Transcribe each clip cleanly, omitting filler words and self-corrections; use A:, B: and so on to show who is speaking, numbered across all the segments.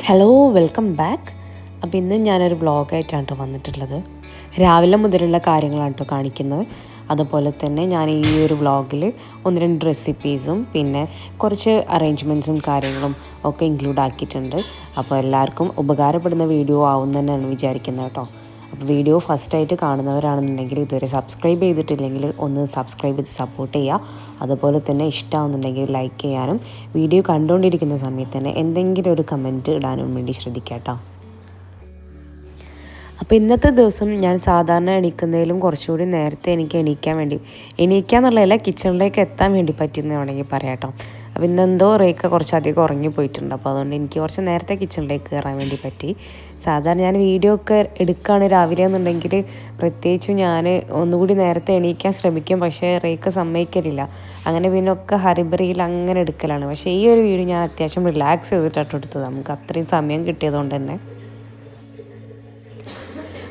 A: Hello welcome back. അപ്പോൾ ഇന്ന് ഞാനൊരു വ്ളോഗായിട്ടാണ് വന്നിട്ടുള്ളത്. രാവിലെ മുതലുള്ള കാര്യങ്ങളാണ് കേട്ടോ കാണിക്കുന്നത്. അതുപോലെ തന്നെ ഞാൻ ഈ ഒരു വ്ളോഗിൽ 1-2 റെസിപ്പീസും പിന്നെ കുറച്ച് അറേഞ്ച്മെൻറ്റ്സും കാര്യങ്ങളും ഒക്കെ ഇൻക്ലൂഡ് ആക്കിയിട്ടുണ്ട്. അപ്പോൾ എല്ലാവർക്കും ഉപകാരപ്പെടുന്ന വീഡിയോ ആവും തന്നെയാണ് വിചാരിക്കുന്നത് കേട്ടോ. അപ്പോൾ വീഡിയോ ഫസ്റ്റായിട്ട് കാണുന്നവരാണെന്നുണ്ടെങ്കിൽ ഇതുവരെ സബ്സ്ക്രൈബ് ചെയ്തിട്ടില്ലെങ്കിൽ ഒന്ന് സബ്സ്ക്രൈബ് ചെയ്ത് സപ്പോർട്ട് ചെയ്യുക. അതുപോലെ തന്നെ ഇഷ്ടമാവുന്നുണ്ടെങ്കിൽ ലൈക്ക് ചെയ്യാനും വീഡിയോ കണ്ടുകൊണ്ടിരിക്കുന്ന സമയത്ത് തന്നെ എന്തെങ്കിലും ഒരു കമൻറ്റ് ഇടാനും വേണ്ടി ശ്രദ്ധിക്കുക കേട്ടോ. അപ്പോൾ ഇന്നത്തെ ദിവസം ഞാൻ സാധാരണ എണീക്കുന്നതിലും കുറച്ചുകൂടി നേരത്തെ എനിക്ക് എണീക്കാന്നുള്ളതല്ല, കിച്ചണിലേക്ക് എത്താൻ വേണ്ടി പറ്റുമെന്ന് വേണമെങ്കിൽ പറയാം കേട്ടോ. അപ്പോൾ ഇന്നെന്തോ റേക്ക കുറച്ചധികം ഉറങ്ങിപ്പോയിട്ടുണ്ട്. അപ്പോൾ അതുകൊണ്ട് എനിക്ക് കുറച്ച് നേരത്തെ കിച്ചണിലേക്ക് കയറാൻ വേണ്ടി പറ്റി. സാധാരണ ഞാൻ വീഡിയോ ഒക്കെ എടുക്കുകയാണ് രാവിലെ എന്നുണ്ടെങ്കിൽ പ്രത്യേകിച്ചും ഞാൻ ഒന്നുകൂടി നേരത്തെ എണീക്കാൻ ശ്രമിക്കും, പക്ഷേ റേക്ക സമ്മതിക്കലില്ല. അങ്ങനെ പിന്നെ ഒക്കെ ഹരിബറിയിൽ അങ്ങനെ എടുക്കലാണ്. പക്ഷേ ഈ ഒരു വീഡിയോ ഞാൻ അത്യാവശ്യം റിലാക്സ് ചെയ്തിട്ടാണ് എടുത്തത്. നമുക്ക് അത്രയും സമയം കിട്ടിയതുകൊണ്ട് തന്നെ.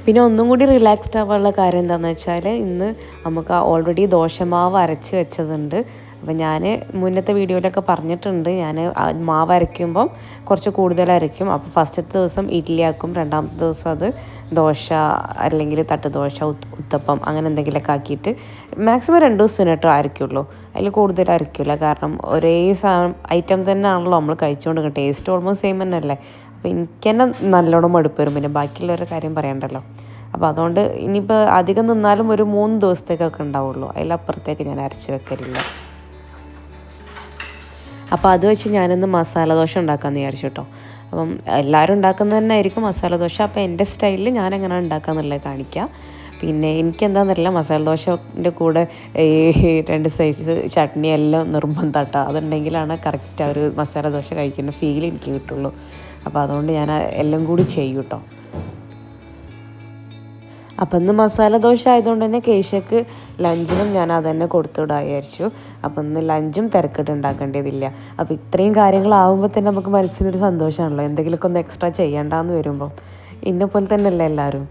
A: പിന്നെ ഒന്നും കൂടി റിലാക്സ്ഡ് ആവാനുള്ള കാര്യം എന്താണെന്ന് വെച്ചാൽ ഇന്ന് നമുക്ക് ഓൾറെഡി ദോശമാവ് അരച്ച് വെച്ചതുണ്ട്. അപ്പം ഞാൻ മുന്നത്തെ വീഡിയോയിലൊക്കെ പറഞ്ഞിട്ടുണ്ട്, ഞാൻ മാവ് അരയ്ക്കുമ്പം കുറച്ച് കൂടുതൽ അരയ്ക്കും. അപ്പോൾ ഫസ്റ്റത്തെ ദിവസം ഇഡ്ഡലി ആക്കും, രണ്ടാമത്തെ ദിവസം അത് ദോശ അല്ലെങ്കിൽ തട്ട് ദോശ, ഉത്തപ്പം അങ്ങനെ എന്തെങ്കിലുമൊക്കെ ആക്കിയിട്ട് മാക്സിമം 2 ദിവസത്തിന് കേട്ടോ അരയ്ക്കുള്ളൂ. അതിൽ കൂടുതൽ അരയ്ക്കില്ല. കാരണം ഒരേ ഐറ്റം തന്നെ ആണല്ലോ നമ്മൾ കഴിച്ചുകൊണ്ട് ടേസ്റ്റ് ഓൾമോസ്റ്റ് സെയിം തന്നെ അല്ലേ. അപ്പോൾ എനിക്ക് തന്നെ നല്ലോണം മടുപ്പ് വരും, പിന്നെ ബാക്കിയുള്ളവരുടെ കാര്യം പറയണ്ടല്ലോ. അപ്പോൾ അതുകൊണ്ട് ഇനിയിപ്പോൾ അധികം നിന്നാലും ഒരു 3 ദിവസത്തേക്കൊക്കെ ഉണ്ടാവുള്ളൂ, അതിലപ്പുറത്തേക്ക് ഞാൻ അരച്ച് വെക്കലില്ല. അപ്പോൾ അത് വെച്ച് ഞാനിന്ന് മസാല ദോശ ഉണ്ടാക്കാമെന്ന് വിചാരിച്ചു കേട്ടോ. അപ്പം എല്ലാവരും ഉണ്ടാക്കുന്നത് തന്നെ ആയിരിക്കും മസാല ദോശ. അപ്പോൾ എൻ്റെ സ്റ്റൈലിൽ ഞാൻ എങ്ങനെ ഉണ്ടാക്കാമെന്നുള്ളത് കാണിക്കാം. പിന്നെ എനിക്കെന്താണെന്നറിയില്ല, മസാല ദോശൻ്റെ കൂടെ ഈ 2 സൈസ് ചട്നി എല്ലാം നിർബന്ധമാട്ടോ. അതുണ്ടെങ്കിലാണ് കറക്റ്റ് ആ ഒരു മസാല ദോശ കഴിക്കുന്ന ഫീൽ എനിക്ക് കിട്ടുള്ളൂ. അപ്പോൾ അതുകൊണ്ട് ഞാൻ എല്ലാം കൂടി ചെയ്യും കേട്ടോ. അപ്പം ഇന്ന് മസാല ദോശ ആയതുകൊണ്ട് തന്നെ കേശക്ക് ലഞ്ചിനും ഞാൻ അത് തന്നെ കൊടുത്തുവിടാൻ വിചാരിച്ചു. അപ്പം ഇന്ന് ലഞ്ചും തിരക്കിട്ട് ഉണ്ടാക്കേണ്ടതില്ല. അപ്പോൾ ഇത്രയും കാര്യങ്ങളാവുമ്പോൾ തന്നെ നമുക്ക് മനസ്സിനൊരു സന്തോഷമാണല്ലോ, എന്തെങ്കിലുമൊക്കെ ഒന്ന് എക്സ്ട്രാ ചെയ്യേണ്ടെന്ന് വരുമ്പോൾ. ഇന്നെപ്പോലെ തന്നെയല്ലേ എല്ലാവരും.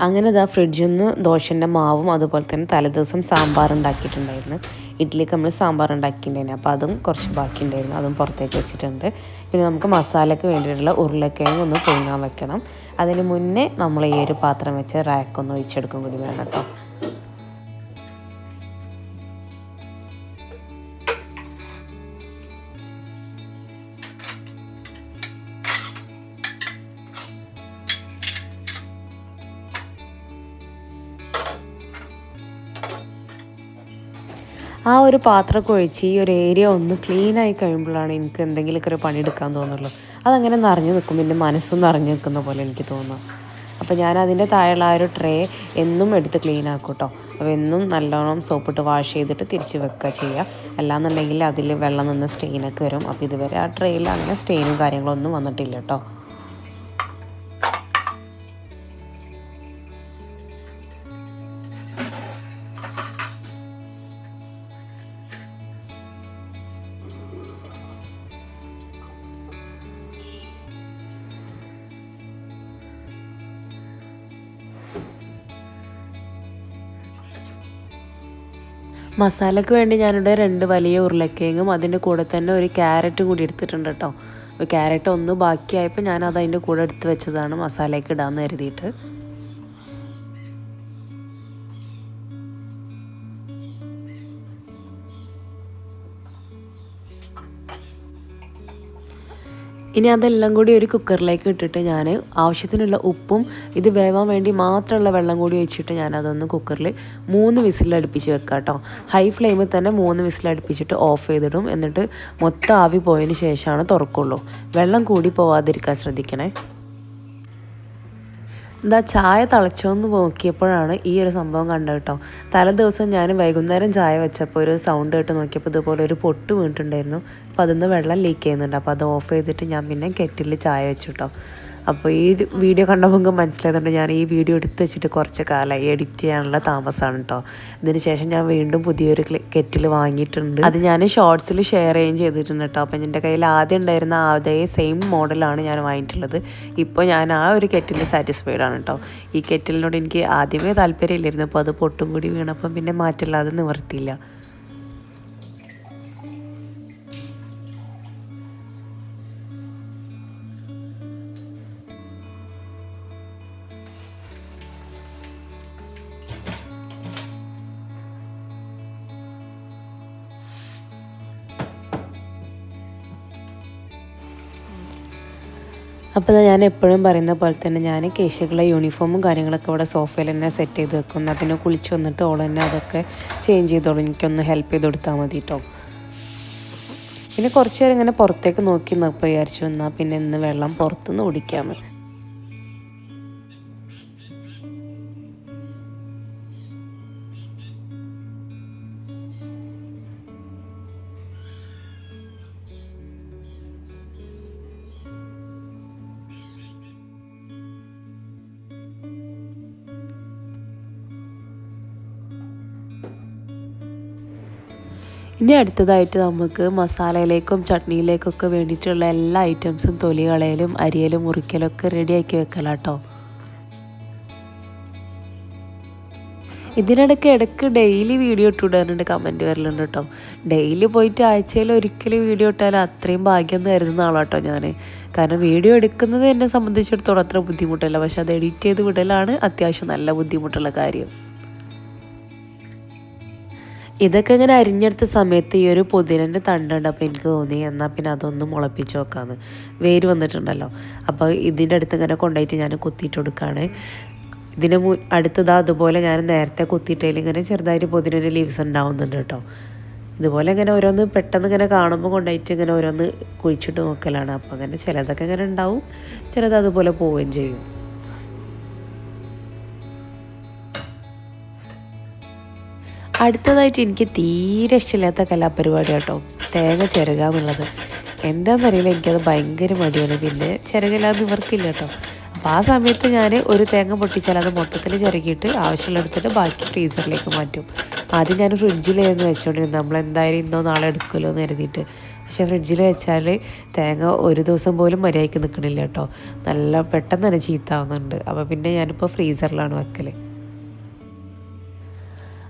A: അങ്ങനെ ഇതാ ഫ്രിഡ്ജിൽ നിന്ന് ദോശൻ്റെ മാവും അതുപോലെ തന്നെ തലേദിവസം സാമ്പാർ ഉണ്ടാക്കിയിട്ടുണ്ടായിരുന്നു. ഇഡ്ഡലിക്ക് നമ്മൾ സാമ്പാർ ഉണ്ടാക്കിയിട്ടുണ്ടായിരുന്നു. അപ്പോൾ അതും കുറച്ച് ബാക്കിയുണ്ടായിരുന്നു, അതും പുറത്തേക്ക് വെച്ചിട്ടുണ്ട്. പിന്നെ നമുക്ക് മസാലയ്ക്ക് വേണ്ടിയിട്ടുള്ള ഉരുളക്കിഴങ്ങ് ഒന്ന് പുഴുങ്ങാൻ വെക്കണം. അതിന് മുന്നേ നമ്മൾ ഈ ഒരു പാത്രം വെച്ച് റാക്കൊന്ന് ഒഴിച്ചെടുക്കും കൂടി വേണം കേട്ടോ. ആ ഒരു പാത്രമൊക്കെ ഒഴിച്ച് ഈ ഒരു ഏരിയ ഒന്ന് ക്ലീനായി കഴിയുമ്പോഴാണ് എനിക്ക് എന്തെങ്കിലുമൊക്കെ ഒരു പണിയെടുക്കാൻ തോന്നുള്ളൂ. അതങ്ങനെ നിറഞ്ഞു നിൽക്കും, പിന്നെ മനസ്സും നിറഞ്ഞു നിൽക്കുന്ന പോലെ എനിക്ക് തോന്നും. അപ്പോൾ ഞാൻ അതിൻ്റെ താഴെയുള്ള ആ ഒരു ട്രേ എന്നും എടുത്ത് ക്ലീൻ ആക്കും കേട്ടോ. അപ്പോൾ എന്നും നല്ലോണം സോപ്പിട്ട് വാഷ് ചെയ്തിട്ട് തിരിച്ച് വെക്കുക ചെയ്യുക. അല്ലാന്നുണ്ടെങ്കിൽ അതിൽ വെള്ളം നിന്ന് സ്റ്റെയിനൊക്കെ വരും. അപ്പോൾ ഇതുവരെ ആ ട്രേയിൽ അങ്ങനെ സ്റ്റെയിനും കാര്യങ്ങളൊന്നും വന്നിട്ടില്ല കേട്ടോ. മസാലയ്ക്ക് വേണ്ടി ഞാനിവിടെ 2 വലിയ ഉരുളക്കിഴങ്ങും അതിൻ്റെ കൂടെ തന്നെ ഒരു ക്യാരറ്റും കൂടി എടുത്തിട്ടുണ്ട് കേട്ടോ. അപ്പോൾ ക്യാരറ്റ് ഒന്ന് ബാക്കിയായപ്പോൾ ഞാനത് അതിൻ്റെ കൂടെ എടുത്ത് വെച്ചതാണ് മസാലയ്ക്ക് ഇടാമെന്ന് കരുതിയിട്ട്. ഇനി അതെല്ലാം കൂടി ഒരു കുക്കറിലേക്ക് ഇട്ടിട്ട് ഞാൻ ആവശ്യത്തിനുള്ള ഉപ്പും ഇത് വേവാൻ വേണ്ടി മാത്രമുള്ള വെള്ളം കൂടി ഒഴിച്ചിട്ട് ഞാനതൊന്ന് കുക്കറിൽ 3 വിസിലടുപ്പിച്ച് വെക്കാം കേട്ടോ. ഹൈ ഫ്ലെയിമിൽ തന്നെ 3 വിസിലടുപ്പിച്ചിട്ട് ഓഫ് ചെയ്തിടും. എന്നിട്ട് മൊത്തം ആവി പോയതിന് ശേഷമാണ് തുറക്കുള്ളൂ. വെള്ളം കൂടി പോവാതിരിക്കാൻ ശ്രദ്ധിക്കണേ. എന്താ ചായ തിളച്ചോന്ന് നോക്കിയപ്പോഴാണ് ഈ ഒരു സംഭവം കണ്ടത് കേട്ടോ. തലേ ദിവസം ഞാൻ വൈകുന്നേരം ചായ വെച്ചപ്പോൾ ഒരു സൗണ്ട് കേട്ട് നോക്കിയപ്പോൾ ഇതുപോലെ ഒരു പൊട്ട് വീണിട്ടുണ്ടായിരുന്നു. അപ്പോൾ അതിൽ നിന്ന് വെള്ളം ലീക്ക് ചെയ്യുന്നുണ്ട്. അപ്പോൾ അത് ഓഫ് ചെയ്തിട്ട് ഞാൻ പിന്നെ കെറ്റിൽ ചായ വെച്ചു കേട്ടോ. അപ്പോൾ ഈ വീഡിയോ കണ്ടപ്പോൾ നമുക്ക് മനസ്സിലായതുകൊണ്ട് ഞാൻ ഈ വീഡിയോ എടുത്ത് വെച്ചിട്ട് കുറച്ച് കാലമായി എഡിറ്റ് ചെയ്യാനുള്ള താമസമാണ് കേട്ടോ. ഇതിന് ശേഷം ഞാൻ വീണ്ടും പുതിയൊരു കെറ്റിൽ വാങ്ങിയിട്ടുണ്ട്. അത് ഞാൻ ഷോർട്സിൽ ഷെയർ ചെയ്യുകയും ചെയ്തിട്ടുണ്ട് കേട്ടോ. അപ്പം എൻ്റെ കയ്യിൽ ആദ്യം ഉണ്ടായിരുന്ന അതേ സെയിം മോഡലാണ് ഞാൻ വാങ്ങിയിട്ടുള്ളത്. ഇപ്പോൾ ഞാൻ ആ ഒരു കെറ്റിൽ സാറ്റിസ്ഫൈഡ് ആണ് കേട്ടോ. ഈ കെറ്റിലിനോട് എനിക്ക് ആദ്യമേ താല്പര്യമില്ലായിരുന്നു. അപ്പോൾ അത് പൊട്ടും കൂടി വീണപ്പം പിന്നെ മാറ്റില്ലാതെ നിവർത്തിയില്ല. അപ്പോൾ ഞാൻ എപ്പോഴും പറയുന്ന പോലെ തന്നെ ഞാൻ കേശുകളുടെ യൂണിഫോമും കാര്യങ്ങളൊക്കെ ഇവിടെ സോഫയിൽ തന്നെ സെറ്റ് ചെയ്ത് വെക്കും. അതിനെ കുളിച്ച് വന്നിട്ട് ഓൾ തന്നെ അതൊക്കെ ചേഞ്ച് ചെയ്തോളൂ, എനിക്കൊന്ന് ഹെൽപ്പ് ചെയ്ത് കൊടുത്താൽ മതി കേട്ടോ. പിന്നെ കുറച്ച് നേരം ഇങ്ങനെ പുറത്തേക്ക് നോക്കി നിന്നപ്പോൾ വിചാരിച്ചു എന്നാൽ പിന്നെ ഇന്ന് വെള്ളം പുറത്തുനിന്ന് കുടിക്കാമെന്ന്. ഇനി അടുത്തതായിട്ട് നമുക്ക് മസാലയിലേക്കും ചട്നിയിലേക്കൊക്കെ വേണ്ടിയിട്ടുള്ള എല്ലാ ഐറ്റംസും തൊലി കളയലും അരിയലും മുറിക്കലും ഒക്കെ റെഡിയാക്കി വെക്കലാം കേട്ടോ. ഇതിനിടയ്ക്ക് ഇടയ്ക്ക് ഡെയിലി വീഡിയോ ഇട്ടിടാറുണ്ട്, കമൻറ്റ് വരലുണ്ട് കേട്ടോ. ഡെയിലി പോയിട്ട് ആഴ്ചയിൽ ഒരിക്കലും വീഡിയോ ഇട്ടാൽ അത്രയും ഭാഗ്യം എന്ന് കരുതുന്ന ആളാട്ടോ ഞാൻ. കാരണം വീഡിയോ എടുക്കുന്നത് എന്നെ സംബന്ധിച്ചിടത്തോളം അത്ര ബുദ്ധിമുട്ടല്ല, പക്ഷെ അത് എഡിറ്റ് ചെയ്ത് വിടലാണ് അത്യാവശ്യം നല്ല ബുദ്ധിമുട്ടുള്ള കാര്യം. ഇതൊക്കെ ഇങ്ങനെ അരിഞ്ഞെടുത്ത സമയത്ത് ഈ ഒരു പുതിനൻ്റെ തണ്ടുണ്ട്. അപ്പോൾ എനിക്ക് തോന്നി എന്നാൽ പിന്നെ അതൊന്ന് മുളപ്പിച്ച് നോക്കാമെന്ന്. വേര് വന്നിട്ടുണ്ടല്ലോ, അപ്പോൾ ഇതിൻ്റെ അടുത്ത് ഇങ്ങനെ കൊണ്ടുപോയിട്ട് ഞാൻ കുത്തിയിട്ട് കൊടുക്കുകയാണ്. ഇതിന് അടുത്തതാ അതുപോലെ ഞാൻ നേരത്തെ കുത്തിയിട്ടതിൽ ഇങ്ങനെ ചെറുതായിട്ട് പുതിനൻ്റെ ലീവ്സ് ഉണ്ടാവുന്നുണ്ട് കേട്ടോ. ഇതുപോലെ ഇങ്ങനെ ഓരോന്ന് പെട്ടെന്ന് ഇങ്ങനെ കാണുമ്പോൾ കൊണ്ടുപോയിട്ട് ഇങ്ങനെ ഓരോന്ന് കുഴിച്ചിട്ട് നോക്കലാണ്. അപ്പോൾ അങ്ങനെ ചിലതൊക്കെ ഇങ്ങനെ ഉണ്ടാവും, ചിലത് അതുപോലെ പോവുകയും ചെയ്യും. അടുത്തതായിട്ട് എനിക്ക് തീരെ ഇഷ്ടമില്ലാത്ത കലാപരിപാടി കേട്ടോ, തേങ്ങ ചിരകുക എന്നുള്ളത്. എന്താണെന്നറിയില്ല, എനിക്കത് ഭയങ്കര മടിയാണ്. പിന്നെ ചിരകില്ലാതെ നിവർത്തില്ല കേട്ടോ. അപ്പോൾ ആ സമയത്ത് ഞാൻ ഒരു തേങ്ങ പൊട്ടിച്ചാൽ അത് മൊത്തത്തിൽ ചിരകിയിട്ട് ആവശ്യമുള്ളെടുത്തിട്ട് ബാക്കി ഫ്രീസറിലേക്ക് മാറ്റും. ആദ്യം ഞാൻ ഫ്രിഡ്ജിലായിരുന്നു വെച്ചോണ്ടിരുന്നത്, നമ്മളെന്തായാലും ഇന്നോ നാളെ എടുക്കുമല്ലോ എന്ന് കരുതിയിട്ട്. പക്ഷേ ഫ്രിഡ്ജിൽ വെച്ചാൽ തേങ്ങ ഒരു ദിവസം പോലും മര്യാദയ്ക്ക് നിൽക്കണില്ല കേട്ടോ, നല്ല പെട്ടെന്ന് തന്നെ ചീത്താവുന്നുണ്ട്. അപ്പോൾ പിന്നെ ഞാനിപ്പോൾ ഫ്രീസറിലാണ് വെക്കൽ.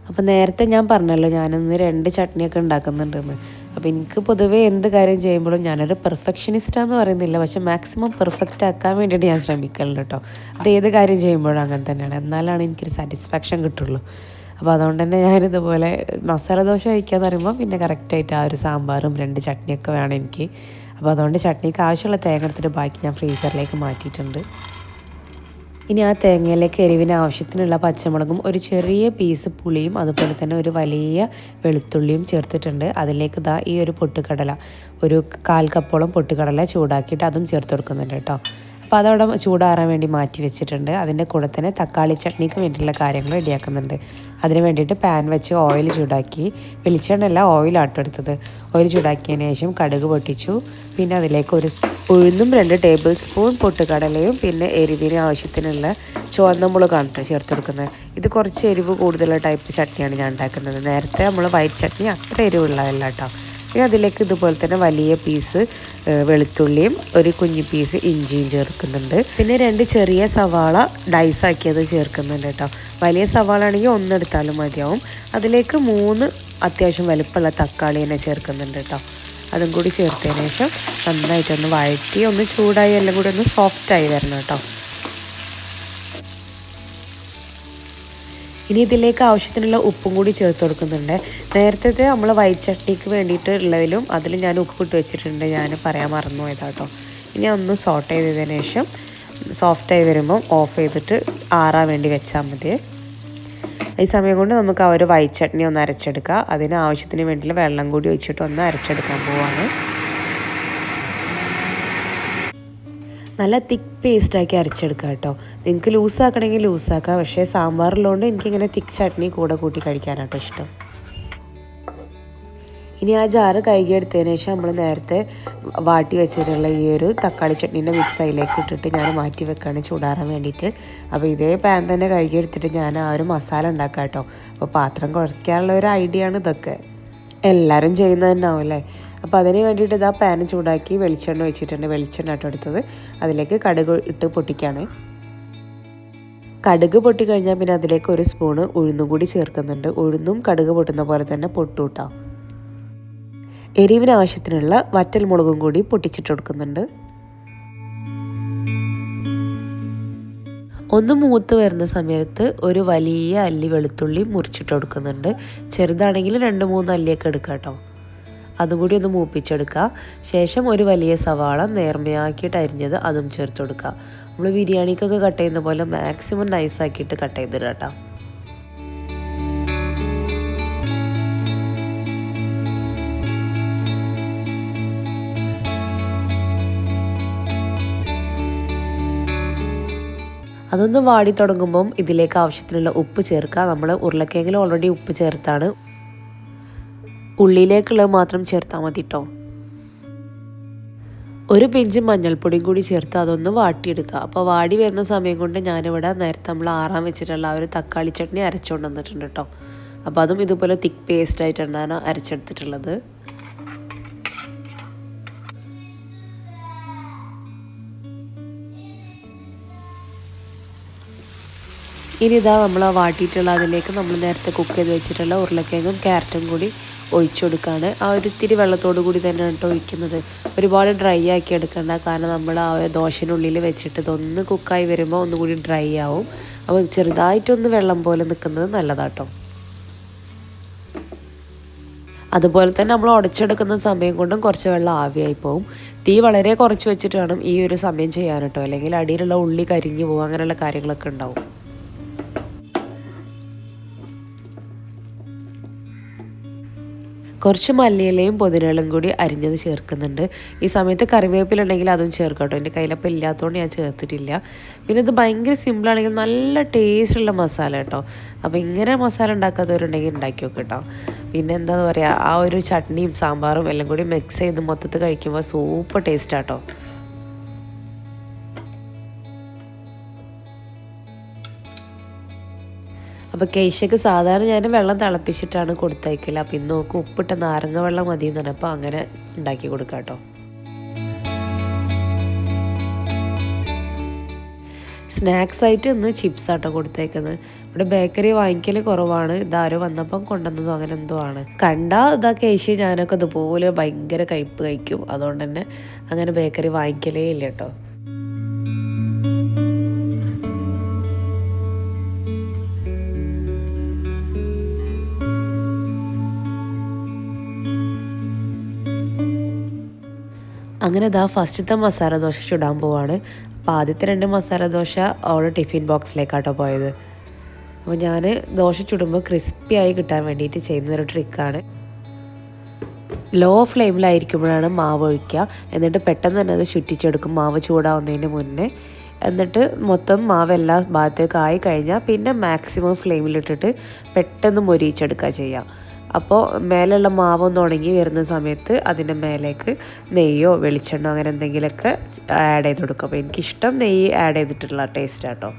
A: അപ്പോൾ നേരത്തെ ഞാൻ പറഞ്ഞല്ലോ ഞാനിന്ന് 2 ചട്നിയൊക്കെ ഉണ്ടാക്കുന്നുണ്ടെന്ന്. അപ്പോൾ എനിക്ക് പൊതുവേ എന്ത് കാര്യം ചെയ്യുമ്പോഴും ഞാനൊരു പെർഫെക്ഷനിസ്റ്റാന്ന് പറയുന്നില്ല, പക്ഷെ മാക്സിമം പെർഫെക്റ്റ് ആക്കാൻ വേണ്ടിയിട്ട് ഞാൻ ശ്രമിക്കലുണ്ട് കേട്ടോ. അത് ഏത് കാര്യം ചെയ്യുമ്പോഴും അങ്ങനെ തന്നെയാണ്, എന്നാലാണ് എനിക്കൊരു സാറ്റിസ്ഫാക്ഷൻ കിട്ടുള്ളൂ. അപ്പോൾ അതുകൊണ്ട് തന്നെ ഞാനിതുപോലെ മസാല ദോശ കഴിക്കാമെന്ന് പറയുമ്പോൾ പിന്നെ കറക്റ്റായിട്ട് ആ ഒരു സാമ്പാറും 2 ചട്നിയൊക്കെ വേണം എനിക്ക്. അപ്പോൾ അതുകൊണ്ട് ചട്നിക്ക് ആവശ്യമുള്ള തേങ്ങ എടുത്തിട്ട് ബാക്കി ഞാൻ ഫ്രീസറിലേക്ക് മാറ്റിയിട്ടുണ്ട്. ഇനി ആ തേങ്ങയിലേക്ക് എരിവിന് ആവശ്യത്തിനുള്ള പച്ചമുളകും ഒരു ചെറിയ പീസ് പുളിയും അതുപോലെ തന്നെ ഒരു വലിയ വെളുത്തുള്ളിയും ചേർത്തിട്ടുണ്ട്. അതിലേക്ക് ഈ ഒരു പൊട്ടുകടല, ഒരു 1/4 കപ്പോളം പൊട്ടുകടല ചൂടാക്കിയിട്ട് അതും ചേർത്ത് കൊടുക്കുന്നുണ്ട് കേട്ടോ. അപ്പോൾ അതവിടെ ചൂടാറാൻ വേണ്ടി മാറ്റി വെച്ചിട്ടുണ്ട്. അതിൻ്റെ കൂടെ തന്നെ തക്കാളി ചട്നിക്ക് വേണ്ടിയിട്ടുള്ള കാര്യങ്ങൾ റെഡിയാക്കുന്നുണ്ട്. അതിന് വേണ്ടിയിട്ട് പാൻ വെച്ച് ഓയിൽ ചൂടാക്കി, വെളിച്ചെണ്ണയല്ല ഓയിലാട്ടോ എടുത്തത്. ഓയിൽ ചൂടാക്കിയതിന് ശേഷം കടുക് പൊട്ടിച്ചു. പിന്നെ അതിലേക്ക് ഒരു ഉഴുന്നും 2 ടേബിൾ സ്പൂൺ പൊട്ടുകടലയും പിന്നെ എരിവിന് ആവശ്യത്തിനുള്ള ചുവന്ന മുളകാണ് കേട്ടോ ചേർത്ത് കൊടുക്കുന്നത്. ഇത് കുറച്ച് എരിവ് കൂടുതലുള്ള ടൈപ്പ് ചട്നിയാണ് ഞാൻ ഉണ്ടാക്കുന്നത്. നേരത്തെ നമ്മൾ വൈറ്റ് ചട്നി അത്ര എരിവുള്ളതല്ല കേട്ടോ. പിന്നെ അതിലേക്ക് ഇതുപോലെ തന്നെ വലിയ പീസ് വെളുത്തുള്ളിയും ഒരു കുഞ്ഞു പീസ് ഇഞ്ചിയും ചേർക്കുന്നുണ്ട്. പിന്നെ 2 ചെറിയ സവാള ഡൈസാക്കിയത് ചേർക്കുന്നുണ്ട് കേട്ടോ. വലിയ സവാള ആണെങ്കിൽ 1 എടുത്താലും മതിയാവും. അതിലേക്ക് 3 അത്യാവശ്യം വലുപ്പമുള്ള തക്കാളി തന്നെ ചേർക്കുന്നുണ്ട് കേട്ടോ. അതും കൂടി ചേർത്തതിന് ശേഷം നന്നായിട്ടൊന്ന് വഴറ്റി ഒന്ന് ചൂടായി എല്ലാം കൂടി ഒന്ന് സോഫ്റ്റായി വരണം കേട്ടോ. ഇനി ഇതിലേക്ക് ആവശ്യത്തിനുള്ള ഉപ്പും കൂടി ചേർത്ത് കൊടുക്കുന്നുണ്ട്. നേരത്തെ നമ്മൾ വൈറ്റ് ചട്നിക്ക് വേണ്ടിയിട്ട് ഉള്ളതിലും അതിൽ ഞാൻ ഉപ്പിട്ട് വെച്ചിട്ടുണ്ട്, ഞാൻ പറയാൻ മറന്നുപോയതാ കേട്ടോ. ഇനി ഒന്ന് സോട്ട് ചെയ്തതിന് ശേഷം സോഫ്റ്റായി വരുമ്പം ഓഫ് ചെയ്തിട്ട് ആറാൻ വേണ്ടി വെച്ചാൽ മതി. ഈ സമയം കൊണ്ട് നമുക്ക് ആ ഒരു വൈറ്റ് ചട്നി ഒന്ന് അരച്ചെടുക്കുക. അതിന് ആവശ്യത്തിന് വേണ്ടിയുള്ള വെള്ളം കൂടി ഒഴിച്ചിട്ട് ഒന്ന് അരച്ചെടുക്കാൻ പോവാണ്. നല്ല തിക്ക് പേസ്റ്റാക്കി അരച്ചെടുക്കുക കേട്ടോ. നിങ്ങൾക്ക് ലൂസാക്കണമെങ്കിൽ ലൂസാക്കാം, പക്ഷേ സാമ്പാറിലുകൊണ്ട് എനിക്കിങ്ങനെ തിക്ക് ചട്നി കൂടെ കൂട്ടി കഴിക്കാനാട്ടോ ഇഷ്ടം. ഇനി ആ ജാറ് കഴുകിയെടുത്തതിന് ശേഷം നമ്മൾ നേരത്തെ വാട്ടി വെച്ചിട്ടുള്ള ഈ ഒരു തക്കാളി ചട്നീൻ്റെ മിക്സ് അതിലേക്ക് ഇട്ടിട്ട് ഞാൻ മാറ്റി വെക്കുകയാണ് ചൂടാറാൻ വേണ്ടിയിട്ട്. അപ്പോൾ ഇതേ പാൻ തന്നെ കഴുകിയെടുത്തിട്ട് ഞാൻ ആ ഒരു മസാല ഉണ്ടാക്കാം കേട്ടോ. അപ്പോൾ പാത്രം കുറയ്ക്കാനുള്ള ഒരു ഐഡിയ ആണ് ഇതൊക്കെ, എല്ലാവരും ചെയ്യുന്നത് തന്നെ ആവും അല്ലേ. അപ്പോൾ അതിന് വേണ്ടിയിട്ട് ഇതാ പാൻ ചൂടാക്കി വെളിച്ചെണ്ണ ഒഴിച്ചിട്ടുണ്ട്. വെളിച്ചെണ്ണ കേട്ടോ എടുത്തത്. അതിലേക്ക് കടുക് ഇട്ട് പൊട്ടിക്കുകയാണ്. കടുക് പൊട്ടിക്കഴിഞ്ഞാൽ പിന്നെ അതിലേക്ക് 1 സ്പൂണ് ഉഴുന്നും കൂടി ചേർക്കുന്നുണ്ട്. ഉഴുന്നും കടുക് പൊട്ടുന്ന പോലെ തന്നെ പൊട്ടൂട്ടാം. എരിവിന് ആവശ്യത്തിനുള്ള വറ്റൽ മുളകും കൂടി പൊട്ടിച്ചിട്ട് കൊടുക്കുന്നുണ്ട്. ഒന്ന് മൂത്ത് വരുന്ന സമയത്ത് ഒരു വലിയ അല്ലി വെളുത്തുള്ളി മുറിച്ചിട്ട് കൊടുക്കുന്നുണ്ട്. ചെറുതാണെങ്കിൽ 2-3 അല്ലിയൊക്കെ എടുക്കാം കേട്ടോ. അതും കൂടി ഒന്ന് മൂപ്പിച്ചെടുക്കുക. ശേഷം ഒരു വലിയ സവാള നേർമയാക്കിയിട്ട് അരിഞ്ഞത് അതും ചേർത്ത് കൊടുക്കുക. നമ്മൾ ബിരിയാണിക്കൊക്കെ കട്ട് ചെയ്യുന്ന പോലെ മാക്സിമം നൈസാക്കിയിട്ട് കട്ട് ചെയ്തിടുക കേട്ടോ. അതൊന്ന് വാടി തുടങ്ങുമ്പം ഇതിലേക്ക് ആവശ്യത്തിനുള്ള ഉപ്പ് ചേർക്കുക. നമ്മൾ ഉരുളക്കിഴങ്ങിൽ ഓൾറെഡി ഉപ്പ് ചേർത്താണ്, ഉള്ളിലേക്കുള്ളത് മാത്രം ചേർത്താൽ മതി കേട്ടോ. ഒരു പിഞ്ച് മഞ്ഞൾപ്പൊടിയും കൂടി ചേർത്ത് അതൊന്ന് വാട്ടിയെടുക്കുക. അപ്പോൾ വാടി വരുന്ന സമയം കൊണ്ട് ഞാനിവിടെ നേരത്തെ നമ്മൾ ആറാൻ വെച്ചിട്ടുള്ള ആ ഒരു തക്കാളി ചട്നി അരച്ചുകൊണ്ട് വന്നിട്ടുണ്ട് കേട്ടോ. അപ്പോൾ അതും ഇതുപോലെ തിക്ക് പേസ്റ്റ് ആയിട്ടാണ് അരച്ചെടുത്തിട്ടുള്ളത്. ഇനി ഇതാ നമ്മൾ ആ വാട്ടിയിട്ടുള്ള അതിലേക്ക് നമ്മൾ നേരത്തെ കുക്ക് ചെയ്ത് വെച്ചിട്ടുള്ള ഉരുളക്കിഴങ്ങും ക്യാരറ്റും കൂടി ഒഴിച്ചു കൊടുക്കുകയാണ്. ആ ഒരു ഇത്തിരി വെള്ളത്തോടു കൂടി തന്നെയാണ് കേട്ടോ ഒഴിക്കുന്നത്. ഒരുപാട് ഡ്രൈ ആക്കി എടുക്കണ്ട, കാരണം നമ്മൾ ആ ദോശനുള്ളിൽ വെച്ചിട്ട് ഇതൊന്ന് കുക്കായി വരുമ്പോൾ ഒന്നുകൂടി ഡ്രൈ ആവും. അപ്പോൾ ചെറുതായിട്ടൊന്ന് വെള്ളം പോലെ നിൽക്കുന്നത് നല്ലതാട്ടോ. അതുപോലെ തന്നെ നമ്മൾ ഉടച്ചെടുക്കുന്ന സമയം കൊണ്ടും കുറച്ച് വെള്ളം ആവിയായി പോവും. തീ വളരെ കുറച്ച് വെച്ചിട്ട് വേണം ഈ ഒരു സമയം ചെയ്യാൻ കേട്ടോ, അല്ലെങ്കിൽ അടിയിലുള്ള ഉള്ളി കരിഞ്ഞു പോകും, അങ്ങനെയുള്ള കാര്യങ്ങളൊക്കെ ഉണ്ടാവും. കുറച്ച് മല്ലിയിലയും പുതിനയിലയും കൂടി അരിഞ്ഞത് ചേർക്കുന്നുണ്ട്. ഈ സമയത്ത് കറിവേപ്പില ഉണ്ടെങ്കിൽ അതും ചേർക്കാം കേട്ടോ. എൻ്റെ കയ്യിലപ്പോൾ ഇല്ലാത്തതുകൊണ്ട് ഞാൻ ചേർത്തിട്ടില്ല. പിന്നെ ഇത് ഭയങ്കര സിമ്പിളാണെങ്കിൽ നല്ല ടേസ്റ്റുള്ള മസാല കേട്ടോ. അപ്പോൾ ഇങ്ങനെ മസാല ഉണ്ടാക്കാത്തവരുണ്ടെങ്കിൽ ഉണ്ടാക്കി നോക്ക് കേട്ടോ. പിന്നെ എന്താ പറയുക, ആ ഒരു ചട്നിയും സാമ്പാറും എല്ലാം കൂടി മിക്സ് ചെയ്ത് മൊത്തത്തിൽ കഴിക്കുമ്പോൾ സൂപ്പർ ടേസ്റ്റാട്ടോ. അപ്പോൾ കേശയ്ക്ക് സാധാരണ ഞാൻ വെള്ളം തിളപ്പിച്ചിട്ടാണ് കൊടുത്തയക്കില്ല. അപ്പോൾ ഇന്ന് നോക്ക് ഉപ്പിട്ട നാരങ്ങ വെള്ളം മതി എന്ന് പറഞ്ഞപ്പോൾ അങ്ങനെ ഉണ്ടാക്കി കൊടുക്കാം കേട്ടോ. സ്നാക്സ് ആയിട്ട് ഇന്ന് ചിപ്സ് ആട്ടോ കൊടുത്തേക്കുന്നത്. ഇവിടെ ബേക്കറി വാങ്ങിക്കൽ കുറവാണ്. ഇതാരോ വന്നപ്പം കൊണ്ടുവന്നതോ അങ്ങനെ എന്തോ ആണ്. കണ്ടാൽ ഇതാ കേശ് ഞാനൊക്കെ ഇതുപോലെ ഭയങ്കര കഴിപ്പ് കഴിക്കും. അതുകൊണ്ട് തന്നെ അങ്ങനെ ബേക്കറി വാങ്ങിക്കലേ ഇല്ല കേട്ടോ. അങ്ങനെ ഇതാ ഫസ്റ്റത്തെ മസാല ദോശ ചുടാൻ പോവാണ്. അപ്പോൾ ആദ്യത്തെ 2 മസാല ദോശ അവൾ ടിഫിൻ ബോക്സിലേക്കാട്ടോ പോയത്. അപ്പോൾ ഞാൻ ദോശ ചുടുമ്പോൾ ക്രിസ്പിയായി കിട്ടാൻ വേണ്ടിയിട്ട് ചെയ്യുന്നൊരു ട്രിക്കാണ്. ലോ ഫ്ലെയിമിലായിരിക്കുമ്പോഴാണ് മാവ് ഒഴിക്കുക. എന്നിട്ട് പെട്ടെന്ന് തന്നെ അത് ചുറ്റിച്ചെടുക്കും മാവ് ചൂടാവുന്നതിന് മുന്നേ. എന്നിട്ട് മൊത്തം മാവ് എല്ലാ ഭാഗത്തേക്ക് ആയി കഴിഞ്ഞാൽ പിന്നെ മാക്സിമം ഫ്ലെയിമിലിട്ടിട്ട് പെട്ടെന്ന് മൊരിയിച്ചെടുക്കുക ചെയ്യുക. അപ്പോൾ മേലുള്ള മാവൊന്ന് ഉണങ്ങി വരുന്ന സമയത്ത് അതിൻ്റെ മേലേക്ക് നെയ്യോ വെളിച്ചെണ്ണോ അങ്ങനെ എന്തെങ്കിലുമൊക്കെ ആഡ് ചെയ്ത് കൊടുക്കും. അപ്പോൾ എനിക്കിഷ്ടം നെയ്യ് ആഡ് ചെയ്തിട്ടുള്ള ടേസ്റ്റാട്ടോ.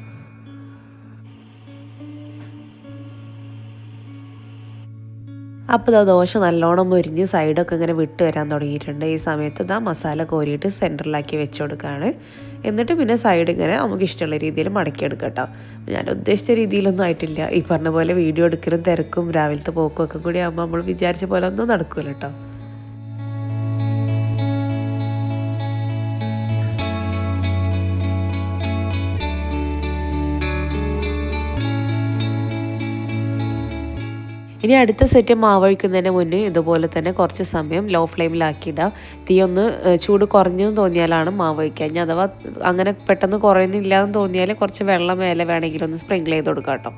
A: അപ്പോൾ ദോശ നല്ലോണം മുരിഞ്ഞ് സൈഡൊക്കെ ഇങ്ങനെ വിട്ട് വരാൻ തുടങ്ങിയിട്ടുണ്ട്. ഈ സമയത്ത് മസാല കോരിയിട്ട് സെൻറ്ററിലാക്കി വെച്ച് കൊടുക്കുകയാണ്. എന്നിട്ട് പിന്നെ സൈഡ് ഇങ്ങനെ നമുക്ക് ഇഷ്ടമുള്ള രീതിയിൽ മടക്കിയെടുക്കാം കേട്ടോ. ഞാൻ ഉദ്ദേശിച്ച രീതിയിലൊന്നും ആയിട്ടില്ല. ഈ പറഞ്ഞ പോലെ വീഡിയോ എടുക്കലും തിരക്കും രാവിലത്തെ പോക്കും ഒക്കെ കൂടി ആകുമ്പോൾ നമ്മൾ വിചാരിച്ച പോലെ ഒന്നും നടക്കില്ല കേട്ടോ. ഇനി അടുത്ത സെറ്റ് മാവ് ഒഴിക്കുന്നതിന് മുന്നേ ഇതുപോലെ തന്നെ കുറച്ച് സമയം ലോ ഫ്ലെയിമിലാക്കിയിടുക. തീ ഒന്ന് ചൂട് കുറഞ്ഞെന്ന് തോന്നിയാലാണ് മാവ് ഒഴിക്കുക. ഇനി അഥവാ അങ്ങനെ പെട്ടെന്ന് കുറയുന്നില്ല എന്ന് തോന്നിയാൽ കുറച്ച് വെള്ളം മേലെ വേണമെങ്കിൽ ഒന്ന് സ്പ്രിങ്കിൾ ചെയ്ത് കൊടുക്കാം കേട്ടോ.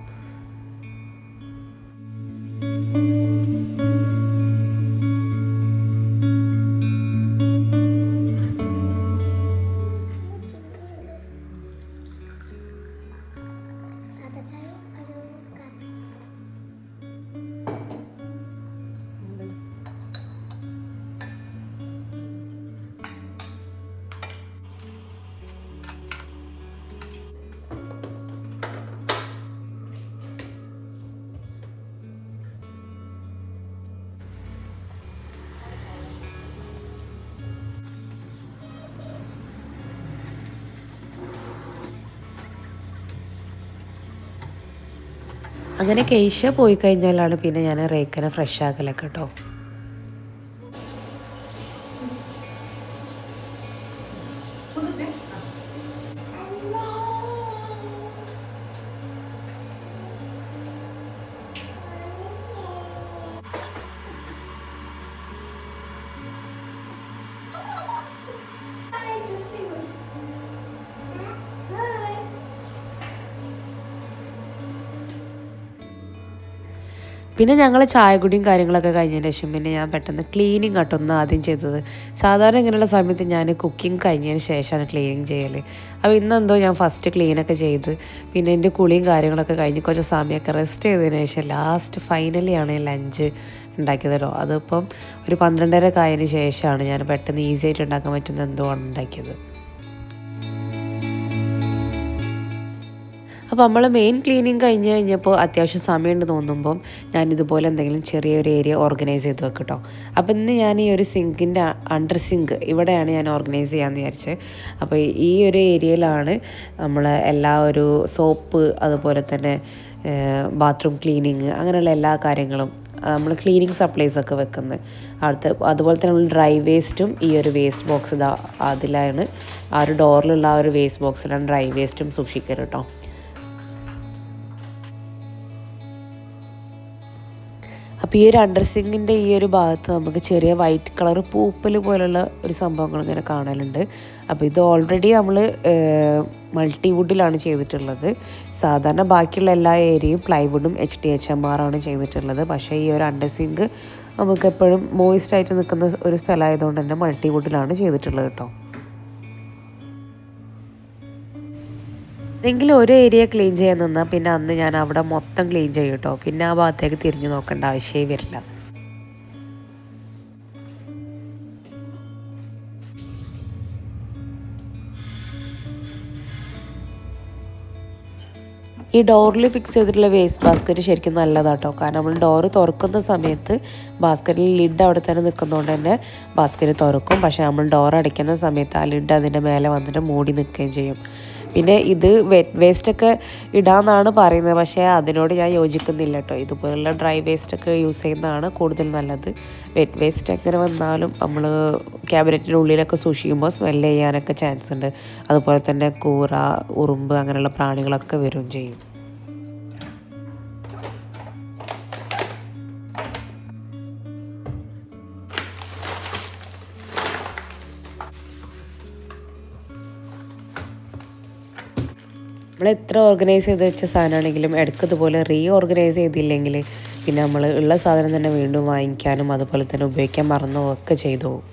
A: അങ്ങനെ കേശ പോയി കഴിഞ്ഞാലാണ് പിന്നെ ഞാൻ റേക്കനെ ഫ്രഷ് ആക്കലൊക്കെ കേട്ടോ. പിന്നെ ഞങ്ങൾ ചായ കുടിയും കാര്യങ്ങളൊക്കെ കഴിഞ്ഞതിന് ശേഷം പിന്നെ ഞാൻ പെട്ടെന്ന് ക്ലീനിങ് കേട്ടോ ഒന്ന് ആദ്യം ചെയ്തത്. സാധാരണ ഇങ്ങനെയുള്ള സമയത്ത് ഞാൻ കുക്കിംഗ് കഴിഞ്ഞതിന് ശേഷമാണ് ക്ലീനിങ് ചെയ്യൽ. അപ്പോൾ ഇന്നെന്തോ ഞാൻ ഫസ്റ്റ് ക്ലീനൊക്കെ ചെയ്ത് പിന്നെ എൻ്റെ കുളിയും കാര്യങ്ങളൊക്കെ കഴിഞ്ഞ് കുറച്ച് സമയമൊക്കെ റെസ്റ്റ് ചെയ്തതിന് ശേഷം ലാസ്റ്റ് ഫൈനലിയാണ് ലഞ്ച് ഉണ്ടാക്കിയത് കേട്ടോ. അതിപ്പം ഒരു 12:30 ആയതിന് ശേഷമാണ് ഞാൻ പെട്ടെന്ന് ഈസി ആയിട്ട് ഉണ്ടാക്കാൻ പറ്റുന്ന എന്തോ ആണ് ഉണ്ടാക്കിയത്. അപ്പോൾ നമ്മൾ മെയിൻ ക്ലീനിങ് കഴിഞ്ഞ് കഴിഞ്ഞപ്പോൾ അത്യാവശ്യം സമയമുണ്ട് തോന്നുമ്പം ഞാനിതുപോലെ എന്തെങ്കിലും ചെറിയൊരു ഏരിയ ഓർഗനൈസ് ചെയ്ത് വെക്കും കേട്ടോ. അപ്പോൾ ഇന്ന് ഞാൻ ഈ ഒരു സിങ്കിൻ്റെ അണ്ടർ സിങ്ക് ഇവിടെയാണ് ഞാൻ ഓർഗനൈസ് ചെയ്യാമെന്ന് വിചാരിച്ചത്. അപ്പോൾ ഈ ഒരു ഏരിയയിലാണ് നമ്മൾ എല്ലാ ഒരു സോപ്പ് അതുപോലെ തന്നെ ബാത്റൂം ക്ലീനിങ് അങ്ങനെയുള്ള എല്ലാ കാര്യങ്ങളും നമ്മൾ ക്ലീനിങ് സപ്ലൈസൊക്കെ വെക്കുന്നത്. അതുപോലെ തന്നെ നമ്മൾ ഡ്രൈ വേസ്റ്റും ഈ ഒരു വേസ്റ്റ് ബോക്സ് അതിലാണ് ആ ഒരു ഡോറിലുള്ള ആ ഒരു വേസ്റ്റ് ബോക്സിലാണ് ഡ്രൈ വേസ്റ്റും സൂക്ഷിക്കരുത് കേട്ടോ. അപ്പോൾ ഈ ഒരു അണ്ടർ സിങ്കിൻ്റെ ഈ ഒരു ഭാഗത്ത് നമുക്ക് ചെറിയ വൈറ്റ് കളർ പൂപ്പൽ പോലുള്ള ഒരു സംഭവങ്ങൾ ഇങ്ങനെ കാണലുണ്ട്. അപ്പോൾ ഇത് ഓൾറെഡി നമ്മൾ മൾട്ടിവുഡിലാണ് ചെയ്തിട്ടുള്ളത്. സാധാരണ ബാക്കിയുള്ള എല്ലാ ഏരിയയും പ്ലൈവുഡും HDHMR ആണ് ചെയ്തിട്ടുള്ളത്. പക്ഷേ ഈ ഒരു അണ്ടർ സിങ്ക് നമുക്ക് എപ്പോഴും മോയിസ്റ്റായിട്ട് നിൽക്കുന്ന ഒരു സ്ഥലമായതുകൊണ്ട് തന്നെ മൾട്ടിവുഡിലാണ് ചെയ്തിട്ടുള്ളത് കേട്ടോ. എന്തെങ്കിലും ഒരു ഏരിയ ക്ലീൻ ചെയ്യാൻ നിന്നാൽ പിന്നെ അന്ന് ഞാൻ അവിടെ മൊത്തം ക്ലീൻ ചെയ്യും കേട്ടോ. പിന്നെ ആ ഭാഗത്തേക്ക് തിരിഞ്ഞു നോക്കേണ്ട ആവശ്യമേ വരില്ല. ഈ ഡോറിൽ ഫിക്സ് ചെയ്തിട്ടുള്ള വേസ്റ്റ് ബാസ്ക്കറ്റ് ശരിക്കും നല്ലതാട്ടോ. കാരണം നമ്മൾ ഡോറ് തുറക്കുന്ന സമയത്ത് ബാസ്ക്കറ്റിൽ ലിഡ് അവിടെ തന്നെ നിൽക്കുന്നതുകൊണ്ട് തന്നെ ബാസ്ക്കറ്റ് തുറക്കും. പക്ഷേ നമ്മൾ ഡോർ അടയ്ക്കുന്ന സമയത്ത് ആ ലിഡ് അതിൻ്റെ മേലെ വന്നിട്ട് മൂടി നിൽക്കുകയും ചെയ്യും. പിന്നെ ഇത് വെറ്റ് വേസ്റ്റൊക്കെ ഇടാമെന്നാണ് പറയുന്നത്. പക്ഷേ അതിനോട് ഞാൻ യോജിക്കുന്നില്ല കേട്ടോ. ഇതുപോലുള്ള ഡ്രൈ വേസ്റ്റൊക്കെ യൂസ് ചെയ്യുന്നതാണ് കൂടുതൽ നല്ലത്. വെറ്റ് വേസ്റ്റ് എങ്ങനെ വന്നാലും നമ്മൾ ക്യാബിനറ്റിൻ്റെ ഉള്ളിലൊക്കെ സൂക്ഷിക്കുമ്പോൾ സ്മെല്ല് ചെയ്യാനൊക്കെ ചാൻസ് ഉണ്ട്. അതുപോലെ തന്നെ കൂറ, ഉറുമ്പ് അങ്ങനെയുള്ള പ്രാണികളൊക്കെ വരികയും ചെയ്യും. നമ്മൾ എത്ര ഓർഗനൈസ് ചെയ്ത് വെച്ച സാധനമാണെങ്കിലും ഇടയ്ക്ക് ഇതുപോലെ ഓർഗനൈസ് ചെയ്തില്ലെങ്കിൽ പിന്നെ നമ്മൾ ഉള്ള സാധനം തന്നെ വീണ്ടും വാങ്ങിക്കാനും അതുപോലെ തന്നെ ഉപയോഗിക്കാൻ മറന്നോ ഒക്കെ ചെയ്തു പോകും.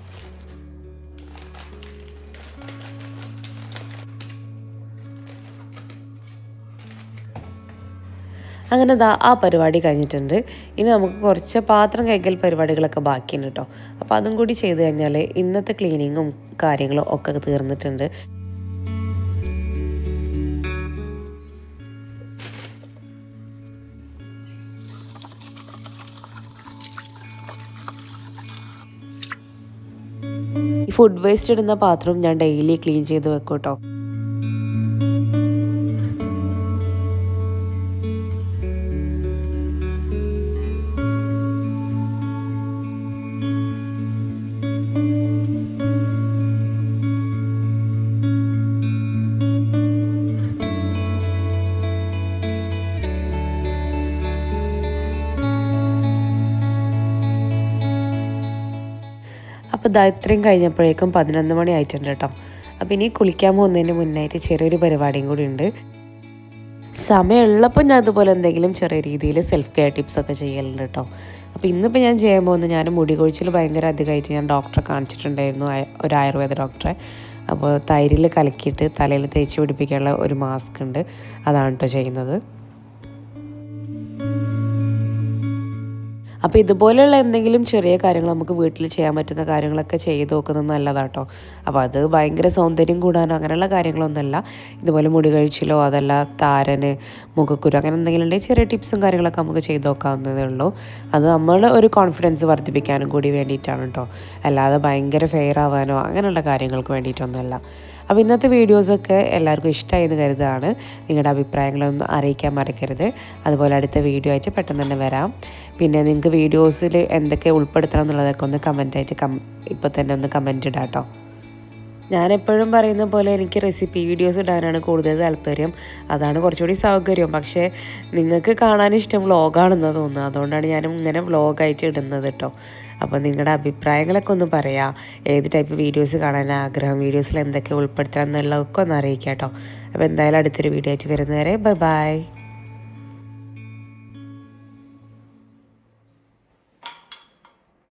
A: അങ്ങനെ ആ പരിപാടി കഴിഞ്ഞിട്ടുണ്ട്. ഇനി നമുക്ക് കുറച്ച് പാത്രം കഴുകൽ പരിപാടികളൊക്കെ ബാക്കിയുണ്ട് കേട്ടോ. അപ്പോൾ അതും കൂടി ചെയ്ത് കഴിഞ്ഞാൽ ഇന്നത്തെ ക്ലീനിങ്ങും കാര്യങ്ങളും ഒക്കെ തീർന്നിട്ടുണ്ട്. ഈ ഫുഡ് വേസ്റ്റ് ഇടുന്ന പാത്രം ഞാൻ ഡെയിലി ക്ലീൻ ചെയ്ത് വെക്കും കേട്ടോ. അപ്പോൾ ഇത്രയും കഴിഞ്ഞപ്പോഴേക്കും 11 മണി ആയിട്ടുണ്ട് കേട്ടോ. അപ്പോൾ ഇനി കുളിക്കാൻ പോകുന്നതിന് മുന്നായിട്ട് ചെറിയൊരു പരിപാടിയും കൂടി ഉണ്ട്. സമയമുള്ളപ്പോൾ ഞാൻ അതുപോലെ എന്തെങ്കിലും ചെറിയ രീതിയിൽ സെൽഫ് കെയർ ടിപ്സൊക്കെ ചെയ്യലുണ്ട് കേട്ടോ. അപ്പോൾ ഇന്നിപ്പോൾ ഞാൻ ചെയ്യാൻ പോകുന്നത്, ഞാൻ മുടി കൊഴിച്ചിൽ ഭയങ്കര അധികമായിട്ട് ഞാൻ ഡോക്ടറെ കാണിച്ചിട്ടുണ്ടായിരുന്നു, ഒരു ആയുർവേദ ഡോക്ടറെ. അപ്പോൾ തൈരിൽ കലക്കിയിട്ട് തലയിൽ തേച്ച് പിടിപ്പിക്കാനുള്ള ഒരു മാസ്ക് ഉണ്ട്, അതാണ് കേട്ടോ ചെയ്യുന്നത്. അപ്പോൾ ഇതുപോലെയുള്ള എന്തെങ്കിലും ചെറിയ കാര്യങ്ങൾ നമുക്ക് വീട്ടിൽ ചെയ്യാൻ പറ്റുന്ന കാര്യങ്ങളൊക്കെ ചെയ്ത് നോക്കുന്നത് നല്ലതാട്ടോ. അപ്പോൾ അത് ഭയങ്കര സൗന്ദര്യം കൂടാനോ അങ്ങനെയുള്ള കാര്യങ്ങളൊന്നുമല്ല. ഇതുപോലെ മുടി കഴിച്ചിലോ അതല്ല താരന്, മുഖക്കുരു അങ്ങനെ എന്തെങ്കിലും ഉണ്ടെങ്കിൽ ചെറിയ ടിപ്സും കാര്യങ്ങളൊക്കെ നമുക്ക് ചെയ്ത് നോക്കാവുന്നതേ ഉള്ളൂ. അത് നമ്മൾ ഒരു കോൺഫിഡൻസ് വർദ്ധിപ്പിക്കാനും കൂടി വേണ്ടിയിട്ടാണ് കേട്ടോ, അല്ലാതെ ഭയങ്കര ഫെയർ ആവാനോ അങ്ങനെയുള്ള കാര്യങ്ങൾക്ക് വേണ്ടിയിട്ടൊന്നുമല്ല. അപ്പോൾ ഇന്നത്തെ വീഡിയോസൊക്കെ എല്ലാവർക്കും ഇഷ്ടമായി എന്ന് കരുതാണ്. നിങ്ങളുടെ അഭിപ്രായങ്ങളൊന്നും അറിയിക്കാൻ മറക്കരുത്. അതുപോലെ അടുത്ത വീഡിയോ ആയിട്ട് പെട്ടെന്ന് തന്നെ വരാം. പിന്നെ നിങ്ങൾക്ക് വീഡിയോസിൽ എന്തൊക്കെ ഉൾപ്പെടുത്തണം എന്നുള്ളതൊക്കെ ഒന്ന് കമൻറ്റായിട്ട് ഇപ്പോൾ തന്നെ ഒന്ന് കമൻറ്റ് ഇടാം കേട്ടോ. ഞാനെപ്പോഴും പറയുന്ന പോലെ എനിക്ക് റെസിപ്പി വീഡിയോസ് ഇടാനാണ് കൂടുതൽ താല്പര്യം, അതാണ് കുറച്ചുകൂടി സൗകര്യം. പക്ഷേ നിങ്ങൾക്ക് കാണാൻ ഇഷ്ടം വ്ളോഗാണെന്ന് തോന്നുന്നു, അതുകൊണ്ടാണ് ഞാനും ഇങ്ങനെ വ്ളോഗായിട്ട് ഇടുന്നത് കേട്ടോ. അപ്പോൾ നിങ്ങളുടെ അഭിപ്രായങ്ങളൊക്കെ ഒന്ന് പറയാം, ഏത് ടൈപ്പ് വീഡിയോസ് കാണാൻ ആഗ്രഹം, വീഡിയോസിൽ എന്തൊക്കെ ഉൾപ്പെടുത്തണം എന്നുള്ളതൊക്കെ ഒന്ന് അറിയിക്കാം കേട്ടോ. അപ്പോൾ എന്തായാലും അടുത്തൊരു വീഡിയോ ആയിട്ട് വരുന്നവരെ ബൈ.